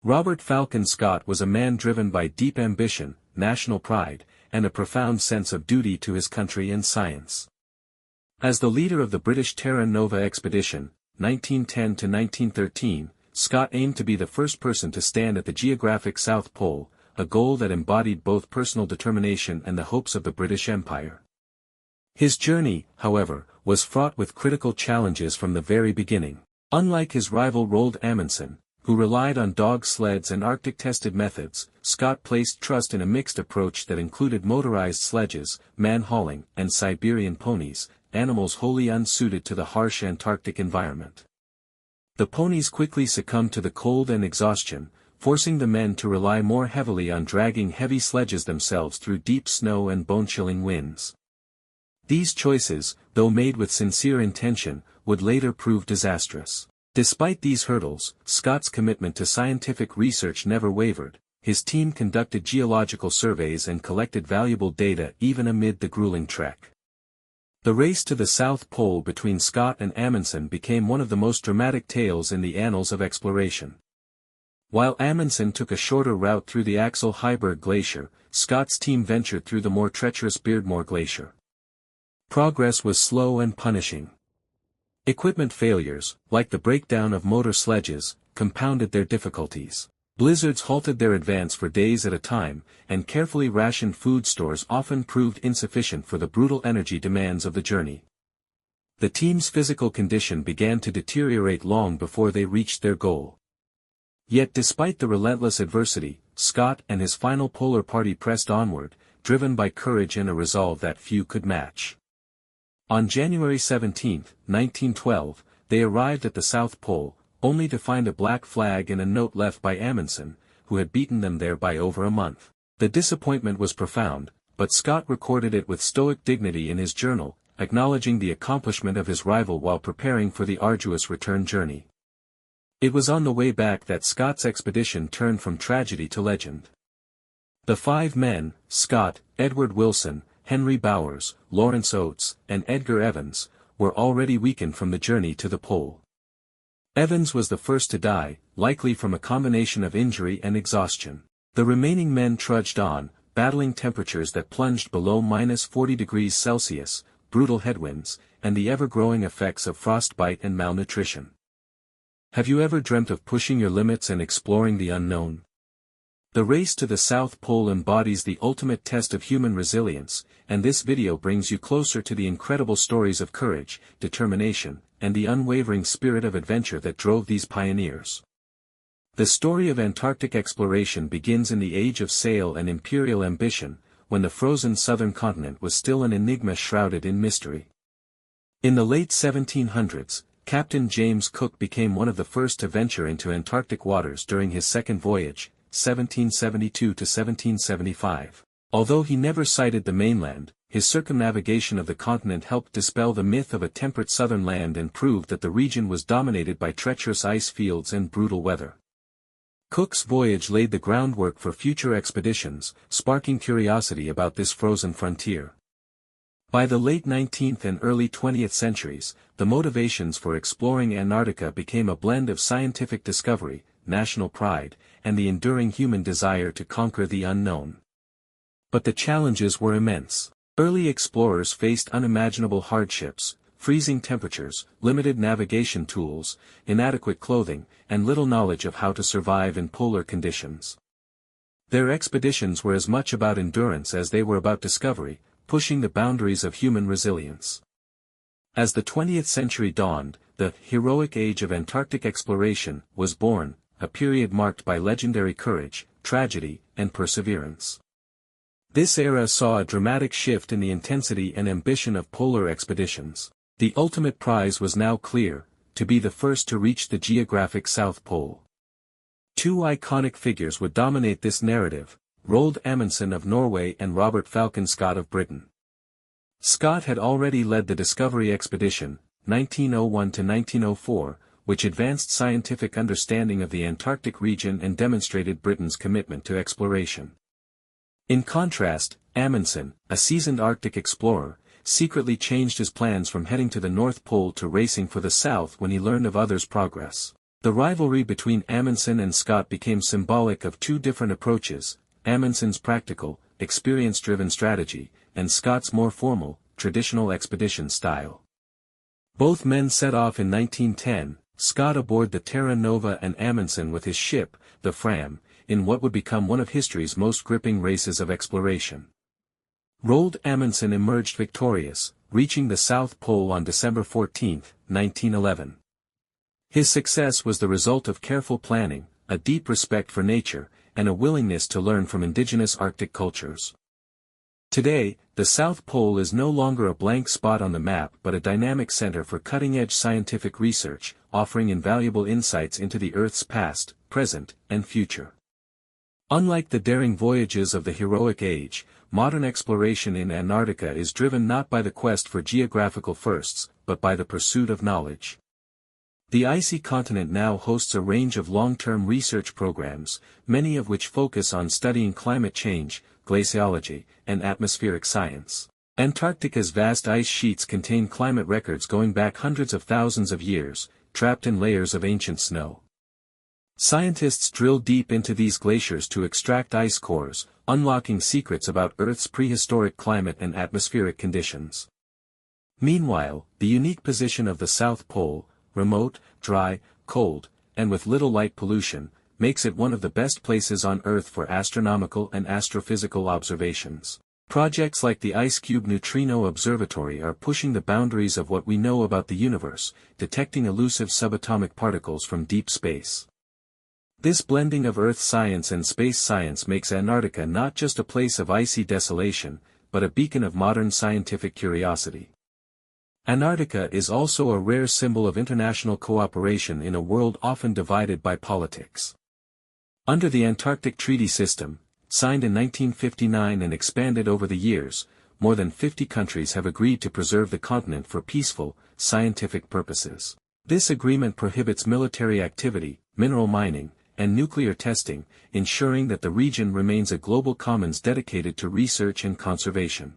Robert Falcon Scott was a man driven by deep ambition, national pride, and a profound sense of duty to his country and science. As the leader of the British Terra Nova expedition, 1910 to 1913, Scott aimed to be the first person to stand at the geographic South Pole, a goal that embodied both personal determination and the hopes of the British Empire. His journey, however, was fraught with critical challenges from the very beginning. Unlike his rival Roald Amundsen, who relied on dog sleds and Arctic-tested methods, Scott placed trust in a mixed approach that included motorized sledges, man-hauling, and Siberian ponies, animals wholly unsuited to the harsh Antarctic environment. The ponies quickly succumbed to the cold and exhaustion, forcing the men to rely more heavily on dragging heavy sledges themselves through deep snow and bone-chilling winds. These choices, though made with sincere intention, would later prove disastrous. Despite these hurdles, Scott's commitment to scientific research never wavered. His team conducted geological surveys and collected valuable data even amid the grueling trek. The race to the South Pole between Scott and Amundsen became one of the most dramatic tales in the annals of exploration. While Amundsen took a shorter route through the Axel Heiberg Glacier, Scott's team ventured through the more treacherous Beardmore Glacier. Progress was slow and punishing. Equipment failures, like the breakdown of motor sledges, compounded their difficulties. Blizzards halted their advance for days at a time, and carefully rationed food stores often proved insufficient for the brutal energy demands of the journey. The team's physical condition began to deteriorate long before they reached their goal. Yet despite the relentless adversity, Scott and his final polar party pressed onward, driven by courage and a resolve that few could match. On January 17, 1912, they arrived at the South Pole, only to find a black flag and a note left by Amundsen, who had beaten them there by over a month. The disappointment was profound, but Scott recorded it with stoic dignity in his journal, acknowledging the accomplishment of his rival while preparing for the arduous return journey. It was on the way back that Scott's expedition turned from tragedy to legend. The 5 men, Scott, Edward Wilson, Henry Bowers, Lawrence Oates, and Edgar Evans, were already weakened from the journey to the pole. Evans was the first to die, likely from a combination of injury and exhaustion. The remaining men trudged on, battling temperatures that plunged below -40°C, brutal headwinds, and the ever-growing effects of frostbite and malnutrition. Have you ever dreamt of pushing your limits and exploring the unknown? The race to the South Pole embodies the ultimate test of human resilience, and this video brings you closer to the incredible stories of courage, determination, and the unwavering spirit of adventure that drove these pioneers. The story of Antarctic exploration begins in the age of sail and imperial ambition, when the frozen southern continent was still an enigma shrouded in mystery. In the late 1700s, Captain James Cook became one of the first to venture into Antarctic waters during his second voyage, 1772 to 1775. Although he never sighted the mainland, his circumnavigation of the continent helped dispel the myth of a temperate southern land and proved that the region was dominated by treacherous ice fields and brutal weather. Cook's voyage laid the groundwork for future expeditions, sparking curiosity about this frozen frontier. By the late 19th and early 20th centuries, the motivations for exploring Antarctica became a blend of scientific discovery, national pride, and the enduring human desire to conquer the unknown. But the challenges were immense. Early explorers faced unimaginable hardships: freezing temperatures, limited navigation tools, inadequate clothing, and little knowledge of how to survive in polar conditions. Their expeditions were as much about endurance as they were about discovery, pushing the boundaries of human resilience. As the 20th century dawned, the heroic age of Antarctic exploration was born, a period marked by legendary courage, tragedy, and perseverance. This era saw a dramatic shift in the intensity and ambition of polar expeditions. The ultimate prize was now clear: to be the first to reach the geographic South Pole. 2 iconic figures would dominate this narrative: Roald Amundsen of Norway and Robert Falcon Scott of Britain. Scott had already led the Discovery Expedition, 1901 to 1904, which advanced scientific understanding of the Antarctic region and demonstrated Britain's commitment to exploration. In contrast, Amundsen, a seasoned Arctic explorer, secretly changed his plans from heading to the North Pole to racing for the South when he learned of others' progress. The rivalry between Amundsen and Scott became symbolic of two different approaches, Amundsen's practical, experience-driven strategy, and Scott's more formal, traditional expedition style. Both men set off in 1910, Scott aboard the Terra Nova and Amundsen with his ship, the Fram, in what would become one of history's most gripping races of exploration. Roald Amundsen emerged victorious, reaching the South Pole on December 14, 1911. His success was the result of careful planning, a deep respect for nature, and a willingness to learn from indigenous Arctic cultures. Today, the South Pole is no longer a blank spot on the map but a dynamic center for cutting-edge scientific research, offering invaluable insights into the Earth's past, present, and future. Unlike the daring voyages of the heroic age, modern exploration in Antarctica is driven not by the quest for geographical firsts, but by the pursuit of knowledge. The icy continent now hosts a range of long-term research programs, many of which focus on studying climate change, glaciology, and atmospheric science. Antarctica's vast ice sheets contain climate records going back hundreds of thousands of years, trapped in layers of ancient snow. Scientists drill deep into these glaciers to extract ice cores, unlocking secrets about Earth's prehistoric climate and atmospheric conditions. Meanwhile, the unique position of the South Pole, remote, dry, cold, and with little light pollution, makes it one of the best places on Earth for astronomical and astrophysical observations. Projects like the IceCube Neutrino Observatory are pushing the boundaries of what we know about the universe, detecting elusive subatomic particles from deep space. This blending of Earth science and space science makes Antarctica not just a place of icy desolation, but a beacon of modern scientific curiosity. Antarctica is also a rare symbol of international cooperation in a world often divided by politics. Under the Antarctic Treaty System, signed in 1959 and expanded over the years, more than 50 countries have agreed to preserve the continent for peaceful, scientific purposes. This agreement prohibits military activity, mineral mining, and nuclear testing, ensuring that the region remains a global commons dedicated to research and conservation.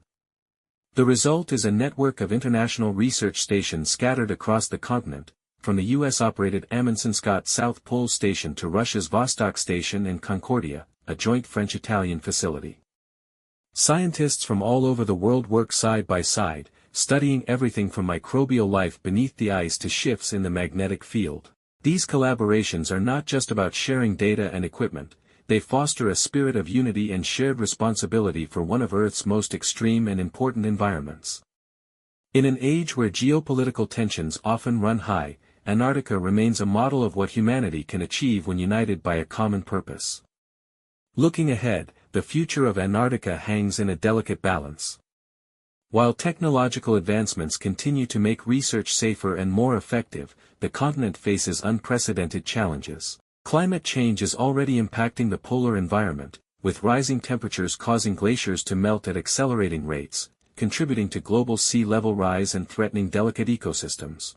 The result is a network of international research stations scattered across the continent, from the US-operated Amundsen-Scott South Pole Station to Russia's Vostok Station and Concordia, a joint French-Italian facility. Scientists from all over the world work side by side, studying everything from microbial life beneath the ice to shifts in the magnetic field. These collaborations are not just about sharing data and equipment, they foster a spirit of unity and shared responsibility for one of Earth's most extreme and important environments. In an age where geopolitical tensions often run high, Antarctica remains a model of what humanity can achieve when united by a common purpose. Looking ahead, the future of Antarctica hangs in a delicate balance. While technological advancements continue to make research safer and more effective, the continent faces unprecedented challenges. Climate change is already impacting the polar environment, with rising temperatures causing glaciers to melt at accelerating rates, contributing to global sea level rise and threatening delicate ecosystems.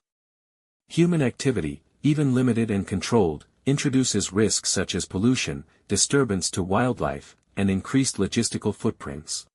Human activity, even limited and controlled, introduces risks such as pollution, disturbance to wildlife, and increased logistical footprints.